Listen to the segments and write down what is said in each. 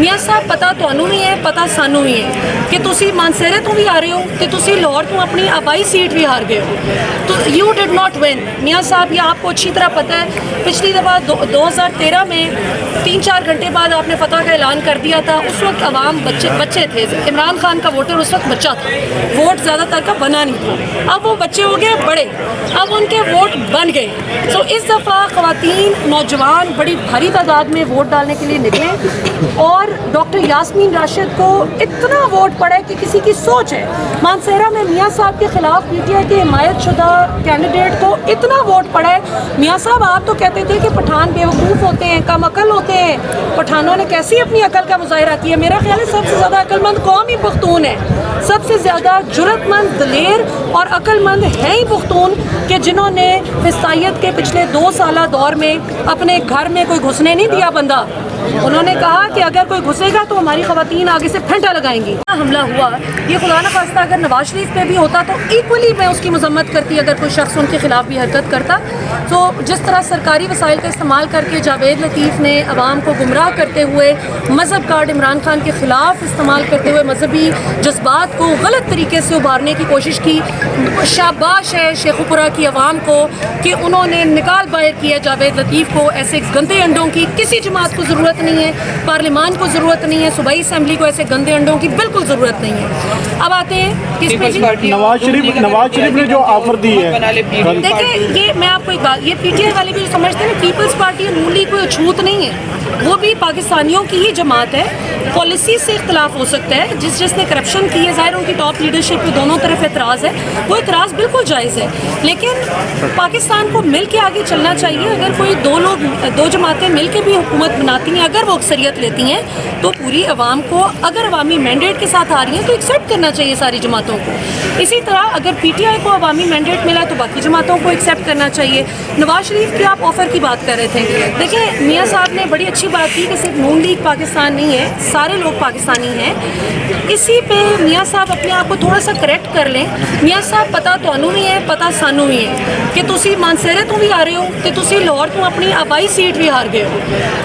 میاں صاحب پتا تانوں بھی ہے پتا سانوں بھی ہے کہ تسی مانسیرے تو بھی آ رہے ہو تو تسی لاہور تو اپنی آبائی سیٹ بھی ہار گئے ہو تو یو ڈڈ ناٹ ون میاں صاحب. یہ آپ کو اچھی طرح پتہ ہے پچھلی دفعہ 2013 میں 3-4 گھنٹے بعد آپ نے فتح کا اعلان کر دیا تھا. اس وقت عوام بچے تھے. عمران خان کا ووٹر اس وقت بچہ تھا, ووٹ زیادہ تر کا بنا نہیں تھا. اب وہ بچے ہو گئے بڑے, اب ان کے ووٹ بن گئے. تو اس دفعہ خواتین نوجوان بڑی بھاری تعداد میں ووٹ ڈالنے کے لیے نکلے اور ڈاکٹر یاسمین راشد کو اتنا ووٹ پڑا ہے کہ کسی کی سوچ ہے. مانسہرہ میں میاں صاحب کے خلاف پی ٹی آئی کے حمایت شدہ کینڈیڈیٹ کو اتنا ووٹ پڑا ہے. میاں صاحب آپ تو کہتے تھے کہ پٹھان بیوقوف ہوتے ہیں, کم عقل ہوتے ہیں. پٹھانوں نے کیسی اپنی عقل کا مظاہرہ کیا. میرا خیال ہے سب سے زیادہ عقل مند قوم ہی پختون ہے. سب سے زیادہ جرأت مند, دلیر اور عقل مند ہیں ہی پختون کہ جنہوں نے فسطائیت کے پچھلے 2 سالہ دور میں اپنے گھر میں کوئی گھسنے نہیں دیا بندہ. انہوں نے کہا کہ اگر کوئی گھسے گا تو ہماری خواتین آگے سے پھنٹا لگائیں گی. حملہ ہوا یہ خدا نخواستہ اگر نواز شریف پہ بھی ہوتا تو ایکولی میں اس کی مذمت کرتی اگر کوئی شخص ان کے خلاف بھی حرکت کرتا. تو جس طرح سرکاری وسائل کا استعمال کر کے جاوید لطیف نے عوام کو گمراہ کرتے ہوئے مذہب کارڈ عمران خان کے خلاف استعمال کرتے ہوئے مذہبی جذبات کو غلط طریقے سے ابھارنے کی کوشش کی. شاباش ہے شیخوپورہ کی عوام کو کہ انہوں نے نکال باہر کیا جاوید لطیف کو. ایسے گندے انڈوں کی کسی جماعت کو ضرورت نہیں ہے, پارلیمان کو ضرورت نہیں ہے, صوبائی اسمبلی کو ایسے گندے انڈوں کی بالکل ضرورت نہیں ہے. اب آتے ہیں کس پہ جی, نواز شریف نے جو آفر دی ہے. دیکھیں یہ میں آپ کو ایک بات, یہ پی ٹی آئی والے بھی جو سمجھتے ہیں نا پیپلز پارٹی نون کوئی اچھوت نہیں ہے, وہ بھی پاکستانیوں کی ہی جماعت ہے. پالیسی سے اختلاف ہو سکتا ہے, جس نے کرپشن کی ہے ظاہر ان کی ٹاپ لیڈرشپ پہ دونوں طرف اعتراض ہے, وہ اعتراض بالکل جائز ہے. لیکن پاکستان کو مل کے آگے چلنا چاہیے. اگر کوئی دو جماعتیں مل کے بھی حکومت بناتی ہیں, اگر وہ اکثریت لیتی ہیں تو پوری عوام کو اگر عوامی مینڈیٹ کے ساتھ آ رہی ہیں تو ایکسیپٹ کرنا چاہیے ساری جماعتوں کو. اسی طرح اگر پی ٹی آئی کو عوامی مینڈیٹ ملا تو باقی جماعتوں کو ایکسیپٹ کرنا چاہیے. نواز شریف کی آپ آفر کی بات کر رہے تھے, دیکھیں میاں صاحب نے بڑی اچھی بات کی کہ صرف نون لیگ پاکستان نہیں ہے, سارے لوگ پاکستانی ہیں. اسی پہ میاں صاحب اپنے آپ کو تھوڑا سا کریکٹ کر لیں. میاں صاحب پتا تانوں بھی ہے پتا سانوں بھی ہے کہ تسی مانسیرے تو بھی آ رہے ہو تو تسی لاہور تو اپنی آبائی سیٹ بھی ہار گئے ہو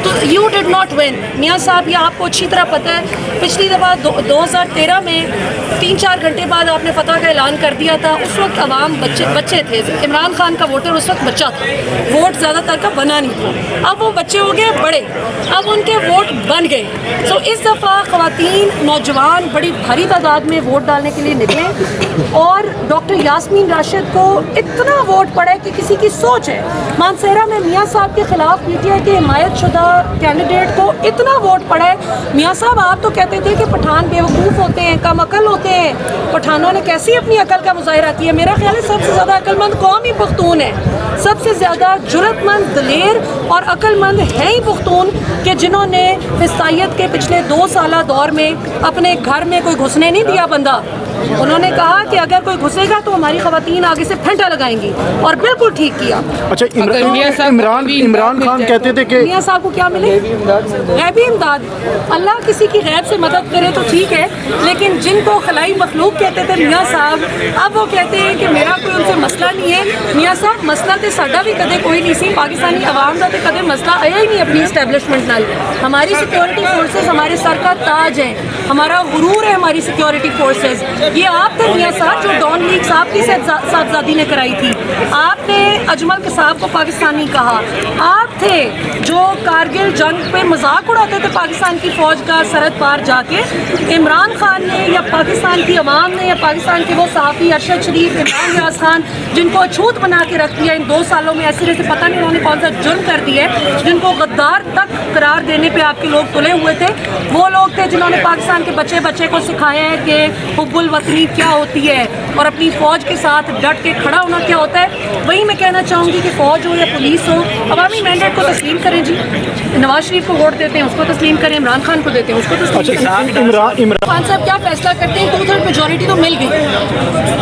تو یو ڈڈ ناٹ ون. میاں صاحب یہ آپ کو اچھی طرح پتہ ہے پچھلی دفعہ 2013 میں 3-4 گھنٹے بعد آپ نے فتح کا اعلان کر دیا تھا. اس وقت عوام بچے تھے. عمران خان کا ووٹر اس وقت بچہ تھا, ووٹ زیادہ تر کا بنا نہیں تھا. اب وہ بچے ہو گئے بڑے, اب ان کے ووٹ بن گئے. تو اس دفعہ خواتین نوجوان بڑی بھاری تعداد میں ووٹ ڈالنے کے لیے نکلے اور ڈاکٹر یاسمین راشد کو اتنا ووٹ پڑا ہے کہ کسی کی سوچ ہے. مانسہرہ میں میاں صاحب کے خلاف پی ٹی آئی کے حمایت شدہ کینڈیڈیٹ کو اتنا ووٹ پڑا ہے. میاں صاحب آپ تو کہتے تھے کہ پٹھان بیوقوف ہوتے ہیں, کم عقل ہوتے ہیں. پٹھانوں نے کیسی اپنی عقل کا مظاہرہ کیا. میرا خیال ہے سب سے زیادہ عقل مند قوم ہی پختون ہے. سب سے زیادہ جرأت مند, دلیر اور عقل مند ہیں ہی پختون کہ جنہوں نے فسطائیت کے پچھلے 2 سالہ دور میں اپنے گھر میں کوئی گھسنے نہیں دیا بندہ. انہوں نے کہا کہ اگر کوئی گھسے گا تو ہماری خواتین آگے سے پھنٹا لگائیں گی, اور بالکل ٹھیک کیا. اچھا عمران خان کہتے تھے کہ میاں صاحب کو کیا ملے غیبی امداد. اللہ کسی کی غیب سے مدد کرے تو ٹھیک ہے, لیکن جن کو خلائی مخلوق کہتے تھے میاں صاحب, اب وہ کہتے ہیں کہ میرا کوئی ان سے مسئلہ نہیں ہے. میاں صاحب مسئلہ تو ساڈا بھی کدے کوئی نہیں سی, پاکستانی عوام کا تو کدے مسئلہ آیا ہی نہیں اپنی اسٹیبلشمنٹ نال. ہماری سیکورٹی فورسز ہمارے سر کا تاج ہیں, ہمارا غرور ہے ہماری سیکورٹی فورسز. یہ آپ تھے میاں صاحب جو ڈان لیگ صاحب کی صاحبزادی نے کرائی تھی. آپ نے اجمل قصاب کو پاکستانی کہا. آپ تھے جو کارگل جنگ پہ مذاق اڑاتے تھے پاکستان کی فوج کا سرحد پار جا کے. عمران خان نے یا پاکستان کی عوام نے یا پاکستان کے وہ صحافی ارشد شریف, عمران ریاض خان جن کو چھوت بنا کے رکھ دیا ان 2 سالوں میں, ایسے جیسے پتہ نہیں انہوں نے کون سا جرم کر دیا ہے, جن کو غدار تک قرار دینے پہ آپ کے لوگ تلے ہوئے تھے. وہ لوگ تھے جنہوں نے پاکستان کے بچے کو سکھایا ہے کہ حب الوطنی کیا ہوتی ہے اور اپنی فوج کے ساتھ ڈٹ کے کھڑا ہونا کیا ہوتا ہے. وہی میں کہنا چاہوں گی کہ فوج ہو یا پولیس ہو, عوامی مینڈیٹ کو تسلیم کریں. جی نواز شریف کو ووٹ دیتے ہیں اس کو تسلیم کریں, عمران خان کو دیتے ہیں اس کو تسلیم کریں. عمران صاحب کیا فیصلہ کرتے ہیں؟ 2/3 میجورٹی تو مل گئی,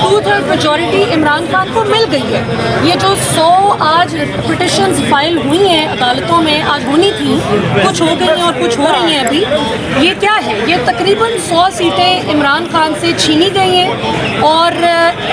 2/3 میجورٹی عمران خان کو مل گئی ہے. یہ جو 100 آج پٹیشنز فائل ہوئی ہیں عدالتوں میں, آج ہونی تھی, کچھ ہو گئی ہیں اور کچھ ہو رہی ہیں ابھی. یہ کیا ہے؟ یہ تقریباً 100 سیٹیں عمران خان سے چھینی گئی ہیں. اور